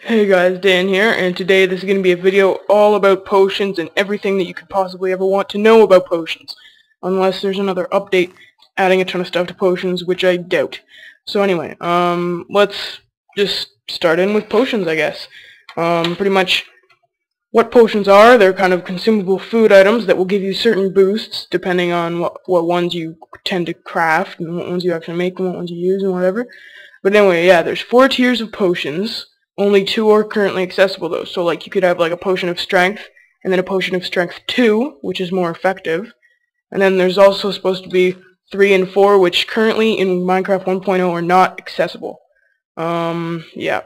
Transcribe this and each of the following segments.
Hey guys, Dan here, and today this is going to be a video all about potions and everything that you could possibly ever want to know about potions. Unless there's another update adding a ton of stuff to potions, which I doubt. So anyway, let's just start in with potions, I guess. Pretty much what potions are, they're kind of consumable food items that will give you certain boosts depending on what ones you tend to craft and what ones you actually make and what ones you use and whatever. But anyway, yeah, there's 4 tiers of potions. Only 2 are currently accessible though, so like you could have like a potion of strength, and then a potion of strength 2, which is more effective. And then there's also supposed to be 3 and 4, which currently in Minecraft 1.0 are not accessible. Yeah.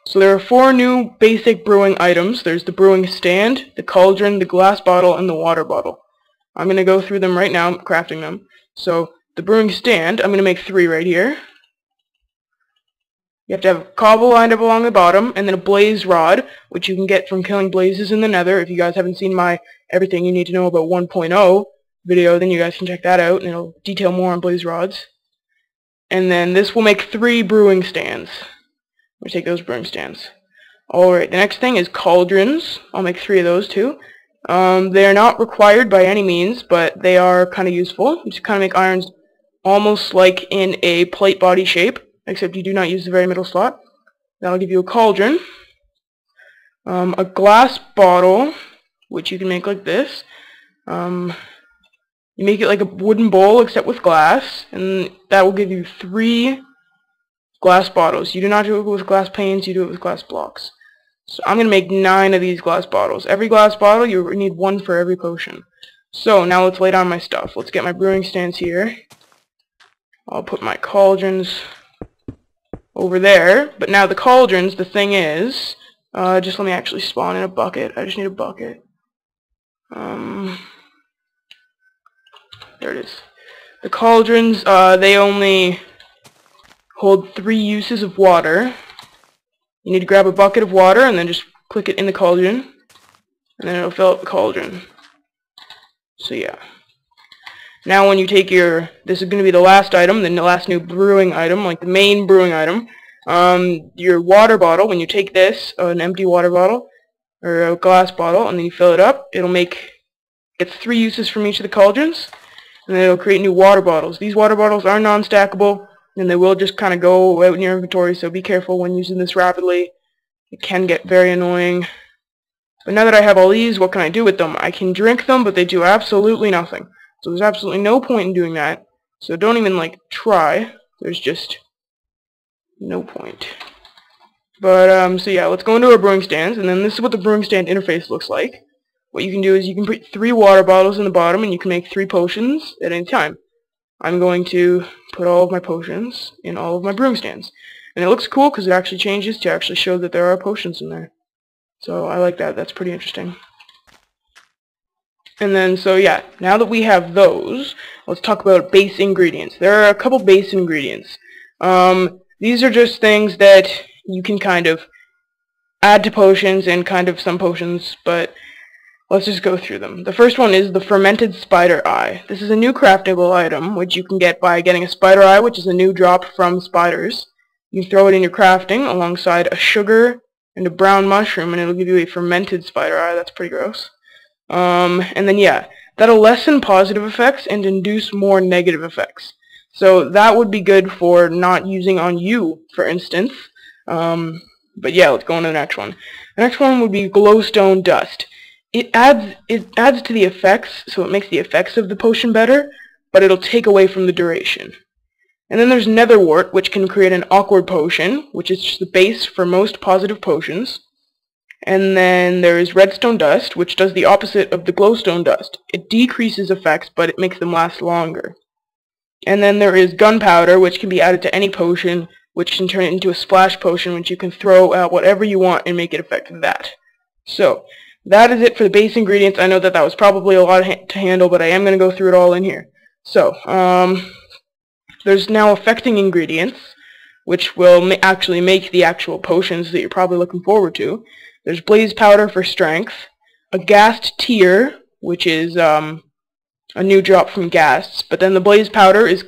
So there are 4 new basic brewing items. There's the brewing stand, the cauldron, the glass bottle, and the water bottle. I'm going to go through them right now, I'm crafting them. So the brewing stand, I'm going to make 3 right here. You have to have cobble lined up along the bottom, and then a blaze rod, which you can get from killing blazes in the nether. If you guys haven't seen my Everything You Need to Know About 1.0 video, then you guys can check that out, and it'll detail more on blaze rods. And then this will make 3 brewing stands. We'll take those brewing stands. Alright, the next thing is cauldrons. I'll make 3 of those too. They're not required by any means, but they are kind of useful. You just kind of make irons almost like in a plate body shape, except you do not use the very middle slot. That'll give you a cauldron. A glass bottle, which you can make like this. You make it like a wooden bowl except with glass, and that will give you 3 glass bottles. You do not do it with glass panes, you do it with glass blocks. So I'm going to make 9 of these glass bottles. Every glass bottle, you need 1 for every potion. So now let's lay down my stuff. Let's get my brewing stands here. I'll put my cauldrons over there, but now the cauldrons, the thing is, just let me actually spawn in a bucket. I just need a bucket. There it is. The cauldrons, they only hold 3 uses of water. You need to grab a bucket of water and then just click it in the cauldron, and then it'll fill up the cauldron. So yeah. Now when you take your, this is going to be the last item, the last new brewing item, like the main brewing item, your water bottle. When you take this, an empty water bottle, or a glass bottle, and then you fill it up, it'll make, it's 3 uses from each of the cauldrons, and then it'll create new water bottles. These water bottles are non-stackable, and they will just kind of go out in your inventory, so be careful when using this rapidly. It can get very annoying. But now that I have all these, what can I do with them? I can drink them, but they do absolutely nothing. So there's absolutely no point in doing that. So don't even, like, try. There's just no point. But, so yeah, let's go into our brewing stands, and then this is what the brewing stand interface looks like. What you can do is you can put 3 water bottles in the bottom, and you can make 3 potions at any time. I'm going to put all of my potions in all of my brewing stands. And it looks cool because it actually changes to actually show that there are potions in there. So I like that. That's pretty interesting. And then, so yeah, now that we have those, let's talk about base ingredients. There are a couple base ingredients. These are just things that you can kind of add to potions and kind of some potions, but let's just go through them. The first one is the fermented spider eye. This is a new craftable item, which you can get by getting a spider eye, which is a new drop from spiders. You can throw it in your crafting alongside a sugar and a brown mushroom, and it'll give you a fermented spider eye. That's pretty gross. And then yeah, that'll lessen positive effects and induce more negative effects. So that would be good for not using on you, for instance. But yeah, let's go on to the next one. The next one would be Glowstone Dust. It adds to the effects, so it makes the effects of the potion better, but it'll take away from the duration. And then there's Netherwort, which can create an awkward potion, which is just the base for most positive potions. And then there's Redstone Dust, which does the opposite of the Glowstone Dust. It decreases effects, but it makes them last longer. And then there is Gunpowder, which can be added to any potion, which can turn it into a splash potion, which you can throw out whatever you want and make it effective that. So, that is it for the base ingredients. I know that was probably a lot to handle, but I am going to go through it all in here. So, there's now affecting ingredients, which will actually make the actual potions that you're probably looking forward to. There's blaze powder for strength, a ghast tear, which is a new drop from ghasts, but then the blaze powder is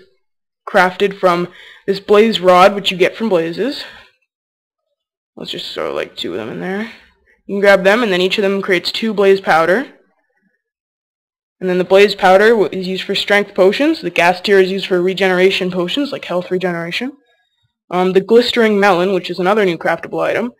crafted from this blaze rod, which you get from blazes. Let's just throw like 2 of them in there. You can grab them, and then each of them creates 2 blaze powder. And then the blaze powder is used for strength potions. The gas tier is used for regeneration potions, like health regeneration. The glistering melon, which is another new craftable item.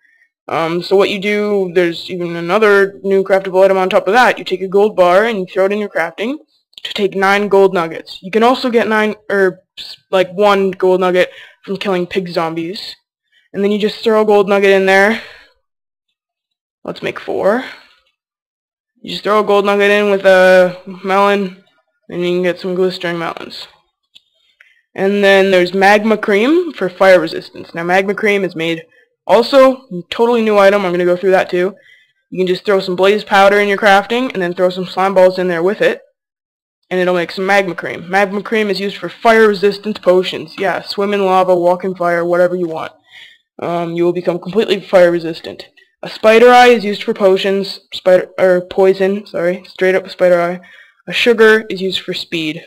So what you do, there's even another new craftable item on top of that. You take a gold bar and you throw it in your crafting to take 9 gold nuggets. You can also get 1 gold nugget from killing pig zombies. And then you just throw a gold nugget in there. Let's make 4. You just throw a gold nugget in with a melon, and you can get some glistering melons. And then there's Magma Cream for fire resistance. Now Magma Cream is made also, totally new item. I'm going to go through that too. You can just throw some blaze powder in your crafting, and then throw some slime balls in there with it, and it'll make some Magma Cream. Magma Cream is used for fire resistant potions. Yeah, swim in lava, walk in fire, whatever you want. You will become completely fire resistant. A spider eye is used for potions, poison, straight up a spider eye. A sugar is used for speed.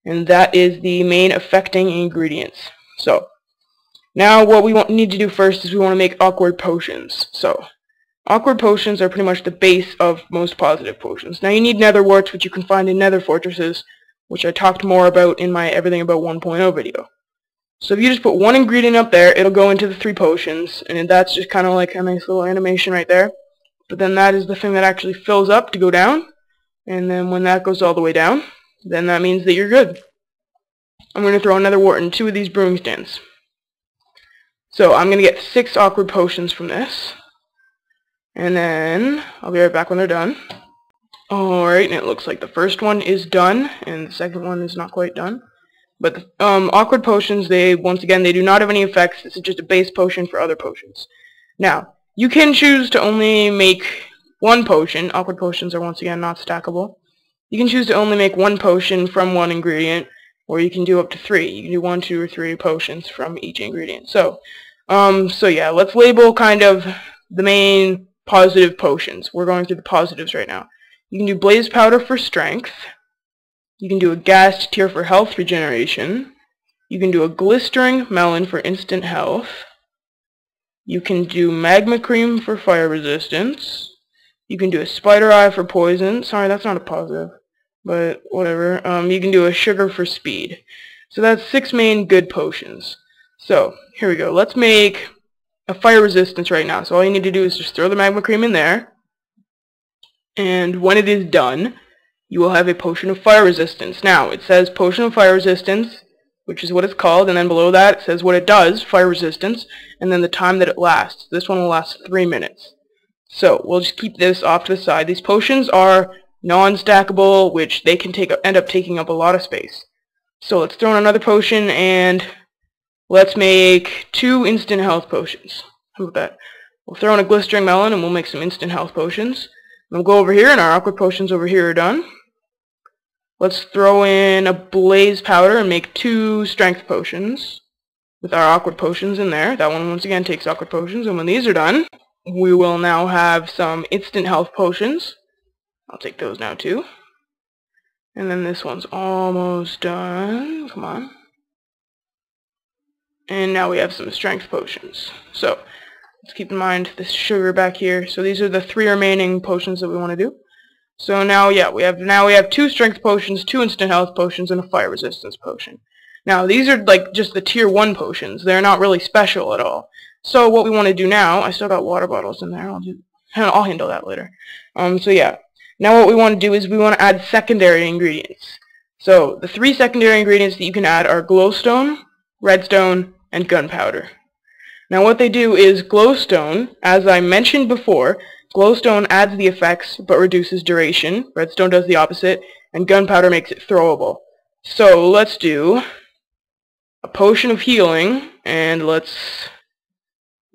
And that is the main affecting ingredients. So, now what we need to do first is we want to make awkward potions. So, awkward potions are pretty much the base of most positive potions. Now you need nether warts, which you can find in nether fortresses, which I talked more about in my Everything About 1.0 video. So if you just put 1 ingredient up there, it'll go into the 3 potions, and that's just kind of like a nice little animation right there. But then that is the thing that actually fills up to go down, and then when that goes all the way down, then that means that you're good. I'm going to throw another wart in 2 of these brewing stands. So I'm going to get 6 awkward potions from this, and then I'll be right back when they're done. Alright, and it looks like the first one is done, and the second one is not quite done. But the awkward potions, once again, they do not have any effects. This is just a base potion for other potions. Now, you can choose to only make 1 potion. Awkward potions are once again not stackable. You can choose to only make 1 potion from 1 ingredient, or you can do up to 3. You can do 1, 2, or 3 potions from each ingredient. So yeah, let's label kind of the main positive potions. We're going through the positives right now. You can do blaze powder for strength. You can do a gas tier for health regeneration. You can do a glistering melon for instant health. You can do magma cream for fire resistance. You can do a spider eye for poison. Sorry, that's not a positive, but whatever. You can do a sugar for speed. So that's 6 main good potions. So, here we go. Let's make a fire resistance right now. So all you need to do is just throw the magma cream in there. And when it is done, you will have a potion of fire resistance. Now, it says potion of fire resistance, which is what it's called, and then below that it says what it does, fire resistance, and then the time that it lasts. This one will last 3 minutes. So, we'll just keep this off to the side. These potions are non-stackable, which they can end up taking up a lot of space. So, let's throw in another potion, and let's make 2 instant health potions. How about that? We'll throw in a glistering melon, and we'll make some instant health potions. We'll go over here, and our awkward potions over here are done. Let's throw in a blaze powder and make 2 strength potions with our awkward potions in there. That one once again takes awkward potions, and when these are done, we will now have some instant health potions. I'll take those now too. And then this one's almost done. Come on. And now we have some strength potions. So, let's keep in mind this sugar back here. So these are the 3 remaining potions that we want to do. So now, yeah, we have 2 strength potions, 2 instant health potions, and a fire resistance potion. Now, these are like just the tier 1 potions. They're not really special at all. So what we want to do now, I still got water bottles in there. I'll handle that later. So yeah, now what we want to do is we want to add secondary ingredients. So the 3 secondary ingredients that you can add are glowstone, redstone, and gunpowder. Now what they do is glowstone, as I mentioned before, glowstone adds the effects but reduces duration. Redstone does the opposite, and gunpowder makes it throwable. So let's do a potion of healing, and let's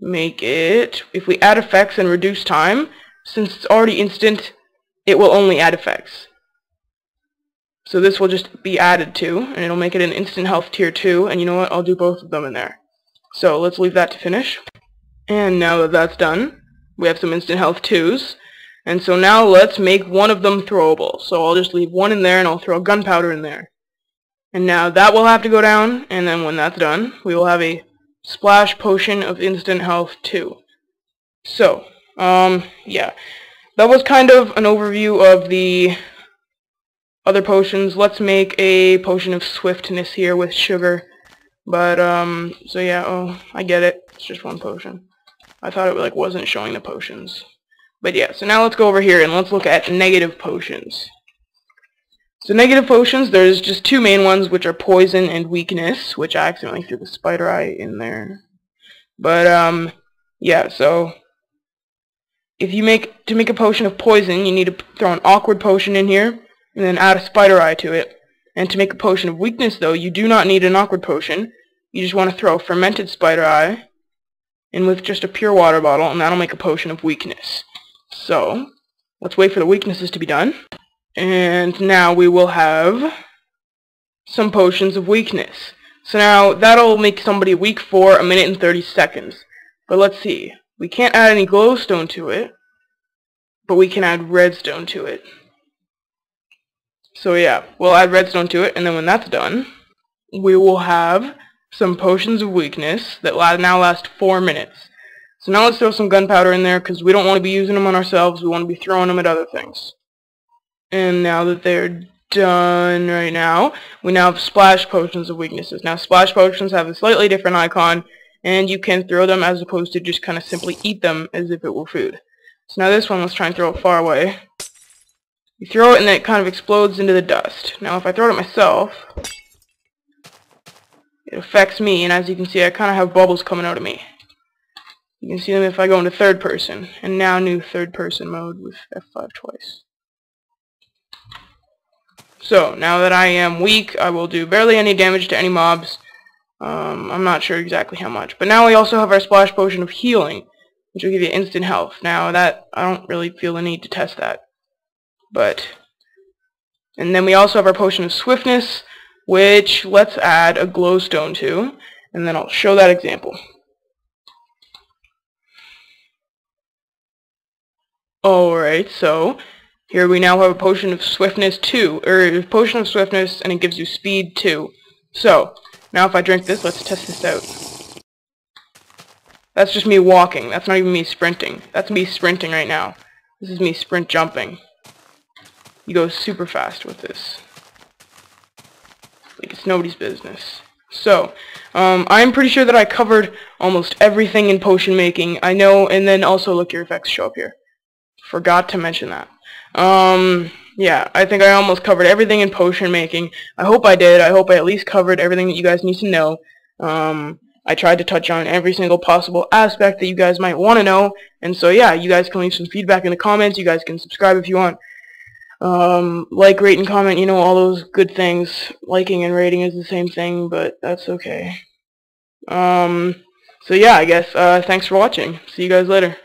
make it, if we add effects and reduce time, since it's already instant, it will only add effects. So this will just be added to, and it'll make it an instant health tier 2, and you know what, I'll do both of them in there. So let's leave that to finish. And now that that's done, we have some instant health 2s. And so now let's make one of them throwable. So I'll just leave one in there and I'll throw gunpowder in there. And now that will have to go down, and then when that's done, we will have a splash potion of instant health 2. So, yeah. That was kind of an overview of the other potions. Let's make a potion of Swiftness here with sugar. But, so yeah, oh, I get it. It's just one potion. I thought it, like, wasn't showing the potions. But yeah, so now let's go over here and let's look at negative potions. So negative potions, there's just two main ones, which are poison and weakness, which I accidentally threw the spider eye in there. But, yeah, so if you make a potion of poison, you need to throw an awkward potion in here, and then add a spider eye to it. And to make a potion of weakness, though, you do not need an awkward potion. You just want to throw a fermented spider eye in with just a pure water bottle, and that'll make a potion of weakness. So, let's wait for the weaknesses to be done. And now we will have some potions of weakness. So now, that'll make somebody weak for 1 minute and 30 seconds. But let's see. We can't add any glowstone to it, but we can add redstone to it. So yeah, we'll add redstone to it, and then when that's done, we will have some potions of weakness that now last 4 minutes. So now let's throw some gunpowder in there, because we don't want to be using them on ourselves, we want to be throwing them at other things. And now that they're done right now, we now have splash potions of weaknesses. Now splash potions have a slightly different icon, and you can throw them as opposed to just kind of simply eat them as if it were food. So now this one, let's try and throw it far away. You throw it and then it kind of explodes into the dust. Now if I throw it at myself, it affects me, and as you can see I kind of have bubbles coming out of me. You can see them if I go into third person, and now new third person mode with F5 twice. So now that I am weak, I will do barely any damage to any mobs. I'm not sure exactly how much. But now we also have our splash potion of healing, which will give you instant health. Now that, I don't really feel the need to test that. And then we also have our potion of swiftness, which let's add a glowstone to, and then I'll show that example. Alright, so here we now have a potion of swiftness 2, or a potion of swiftness, and it gives you speed 2. So, now if I drink this, let's test this out. That's just me walking, that's not even me sprinting. That's me sprinting right now. This is me sprint jumping. You go super fast with this. Like it's nobody's business. So, I'm pretty sure that I covered almost everything in potion making. I know, and then also look, your effects show up here. Forgot to mention that. Yeah, I think I almost covered everything in potion making. I hope I did. I hope I at least covered everything that you guys need to know. I tried to touch on every single possible aspect that you guys might want to know. And so yeah, you guys can leave some feedback in the comments. You guys can subscribe if you want. Like, rate, and comment, you know, all those good things. Liking and rating is the same thing, but that's okay. So yeah, I guess, thanks for watching. See you guys later.